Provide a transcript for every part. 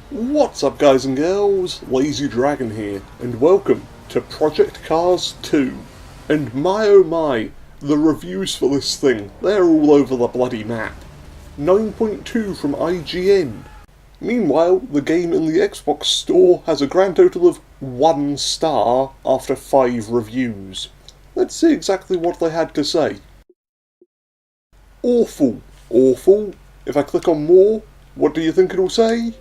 What's up guys and girls, Lazy Dragon here, and welcome to Project Cars 2. And my oh my, the reviews for this thing, they're all over the bloody map. 9.2 from IGN. Meanwhile, the game in the Xbox store has a grand total of 1 star after 5 reviews. Let's see exactly what they had to say. Awful. Awful. If I click on more, what do you think it'll say?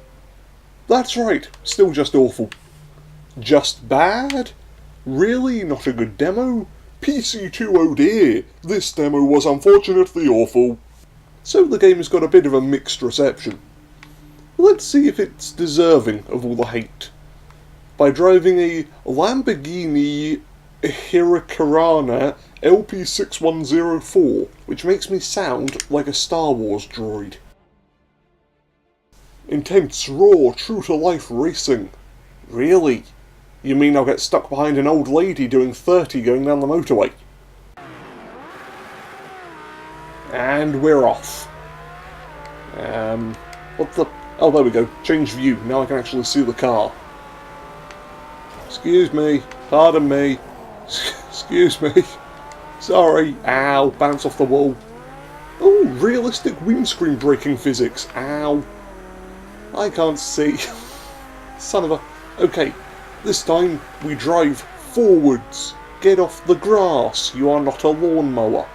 That's right, still just awful. Just bad? Really? Not a good demo? PC2 oh dear, this demo was unfortunately awful. So the game has got a bit of a mixed reception. Let's see if it's deserving of all the hate. By driving a Lamborghini Huracan LP6104, which makes me sound like a Star Wars droid. Intense, raw, true-to-life racing. Really? You mean I'll get stuck behind an old lady doing 30 going down the motorway? And we're off. What the... Oh, there we go. Change view. Now I can actually see the car. Excuse me. Pardon me. Excuse me. Sorry. Ow. Bounce off the wall. Oh, realistic windscreen braking physics. Ow. I can't see. Son of a... Okay, this time we drive forwards. Get off the grass. You are not a lawnmower.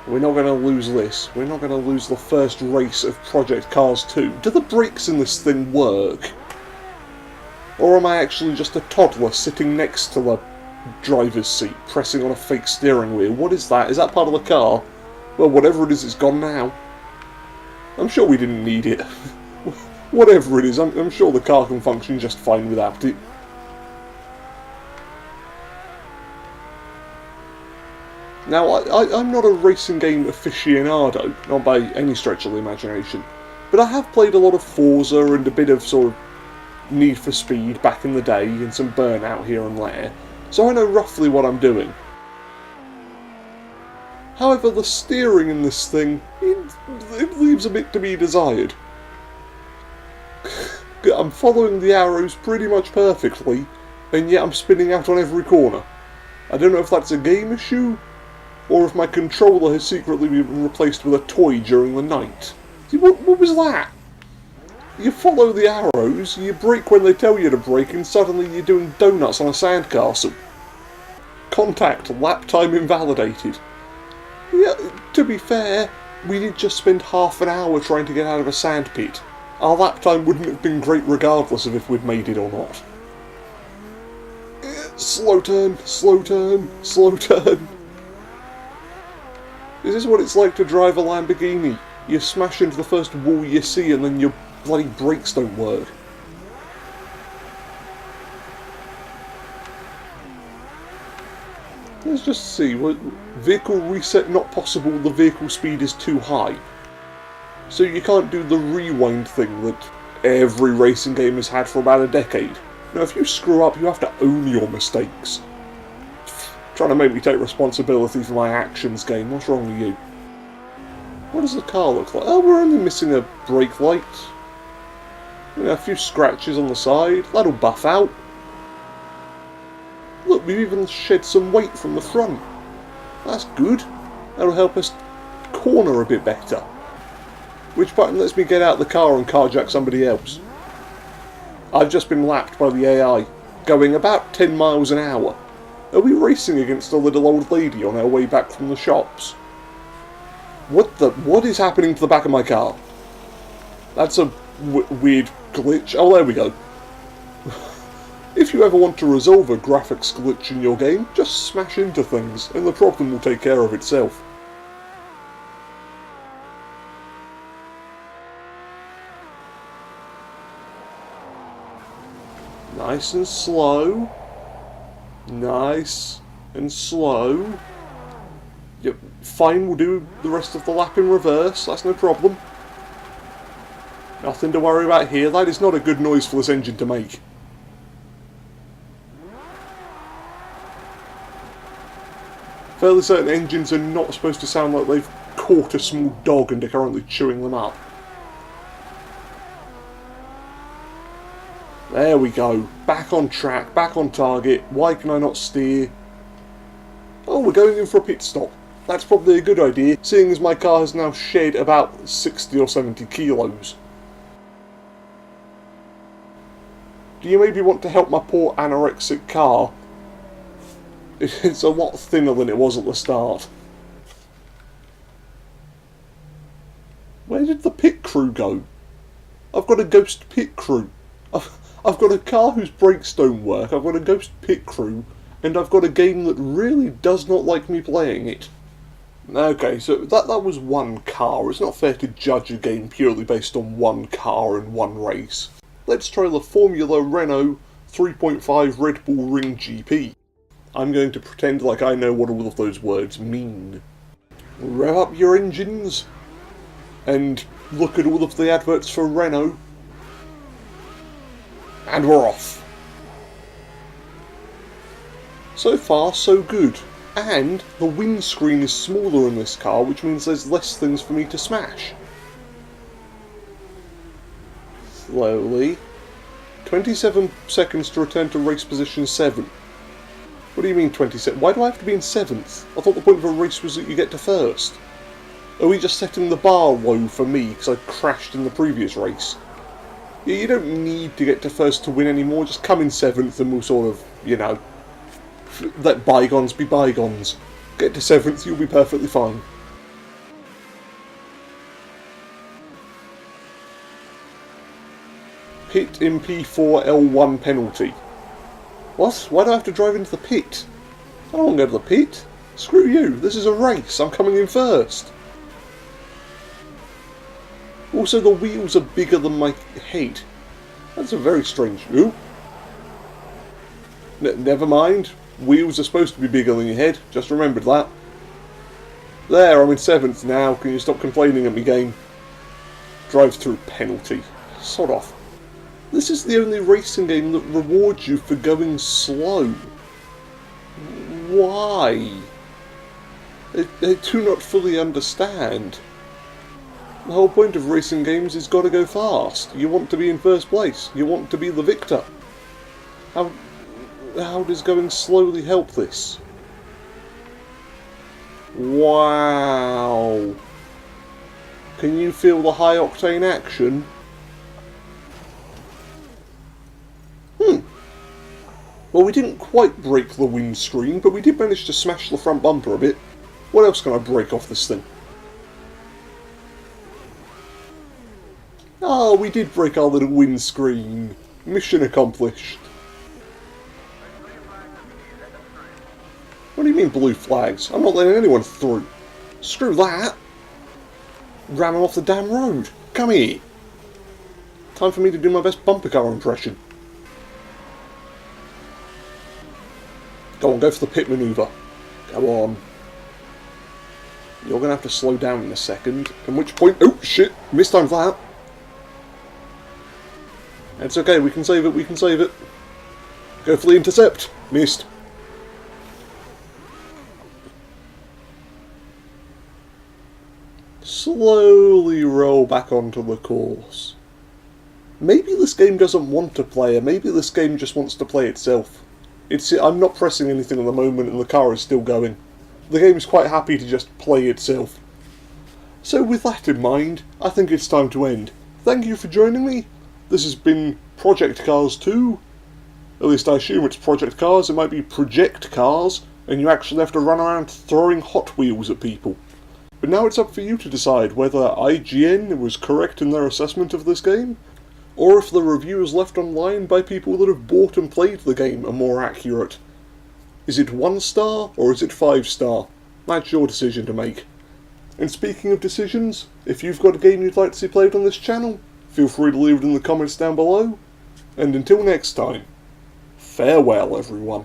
We're not going to lose this. We're not going to lose the first race of Project Cars 2. Do the brakes in this thing work? Or am I actually just a toddler sitting next to the driver's seat, pressing on a fake steering wheel? What is that? Is that part of the car? Well, whatever it is, it's gone now. I'm sure we didn't need it. Whatever it is, I'm sure the car can function just fine without it. Now, I'm not a racing game aficionado, not by any stretch of the imagination, but I have played a lot of Forza and a bit of sort of Need for Speed back in the day, and some Burnout here and there, so I know roughly what I'm doing. However, the steering in this thing, it leaves a bit to be desired. I'm following the arrows pretty much perfectly, and yet I'm spinning out on every corner. I don't know if that's a game issue, or if my controller has secretly been replaced with a toy during the night. See, what was that? You follow the arrows, you brake when they tell you to brake, and suddenly you're doing donuts on a sandcastle. Contact, lap time invalidated. Yeah, to be fair, we did just spend half an hour trying to get out of a sandpit. Our lap time wouldn't have been great regardless of if we'd made it or not. Slow turn, slow turn, slow turn. Is this what it's like to drive a Lamborghini? You smash into the first wall you see and then your bloody brakes don't work. Let's just see. Vehicle reset not possible, the vehicle speed is too high. So you can't do the rewind thing that every racing game has had for about a decade. Now if you screw up, you have to own your mistakes. Trying to make me take responsibility for my actions, game. What's wrong with you? What does the car look like? Oh, we're only missing a brake light. A few scratches on the side. That'll buff out. Look, we've even shed some weight from the front. That's good. That'll help us corner a bit better. Which button lets me get out of the car and carjack somebody else? I've just been lapped by the AI, going about 10 miles an hour. Are we racing against a little old lady on our way back from the shops? What is happening to the back of my car? That's a weird glitch. Oh, there we go. If you ever want to resolve a graphics glitch in your game, just smash into things, and the problem will take care of itself. Nice and slow. Nice and slow. Yep, fine, we'll do the rest of the lap in reverse, that's no problem. Nothing to worry about here, that is not a good noise for this engine to make. Fairly certain engines are not supposed to sound like they've caught a small dog and are currently chewing them up. There we go. Back on track, back on target. Why can I not steer? Oh, we're going in for a pit stop. That's probably a good idea, seeing as my car has now shed about 60 or 70 kilos. Do you maybe want to help my poor anorexic car? It's a lot thinner than it was at the start. Where did the pit crew go? I've got a ghost pit crew. I've got a car whose brakes don't work, I've got a ghost pit crew, and I've got a game that really does not like me playing it. Okay, so that was one car. It's not fair to judge a game purely based on one car and one race. Let's try the Formula Renault 3.5 Red Bull Ring GP. I'm going to pretend like I know what all of those words mean. Rev up your engines, and look at all of the adverts for Renault. And we're off. So far, so good. And the windscreen is smaller in this car, which means there's less things for me to smash. Slowly. 27 seconds to return to race position 7. What do you mean 27? Why do I have to be in 7th? I thought the point of a race was that you get to 1st. Are we just setting the bar low for me because I crashed in the previous race? Yeah, you don't need to get to 1st to win anymore, just come in 7th and we'll sort of, you know, let bygones be bygones. Get to 7th, you'll be perfectly fine. Pit in P4 L1 penalty. What? Why do I have to drive into the pit? I don't want to go to the pit. Screw you, this is a race, I'm coming in first. Also, the wheels are bigger than my head. That's a very strange... Ooh. Never mind. Wheels are supposed to be bigger than your head. Just remembered that. There, I'm in 7th now. Can you stop complaining at me, game? Drive through penalty. Sod off. This is the only racing game that rewards you for going slow. Why? I do not fully understand. The whole point of racing games is gotta go fast. You want to be in first place. You want to be the victor. How does going slowly help this? Wow. Can you feel the high octane action? Well, we didn't quite break the windscreen, but we did manage to smash the front bumper a bit. What else can I break off this thing? Oh, we did break our little windscreen. Mission accomplished. What do you mean blue flags? I'm not letting anyone through. Screw that. Ran off the damn road. Come here. Time for me to do my best bumper car impression. Go on, go for the pit manoeuvre. Go on. You're going to have to slow down in a second. At which point... Oh, shit. Mistimed that. It's okay, we can save it, we can save it. Go for the intercept. Missed. Slowly roll back onto the course. Maybe this game doesn't want a player, maybe this game just wants to play itself. I'm not pressing anything at the moment and the car is still going. The game is quite happy to just play itself. So with that in mind, I think it's time to end. Thank you for joining me. This has been Project Cars 2. At least I assume it's Project Cars, it might be Project Cars, and you actually have to run around throwing Hot Wheels at people. But now it's up for you to decide whether IGN was correct in their assessment of this game, or if the reviews left online by people that have bought and played the game are more accurate. Is it 1 star, or is it 5 star? That's your decision to make. And speaking of decisions, if you've got a game you'd like to see played on this channel, feel free to leave it in the comments down below. And until next time, farewell everyone.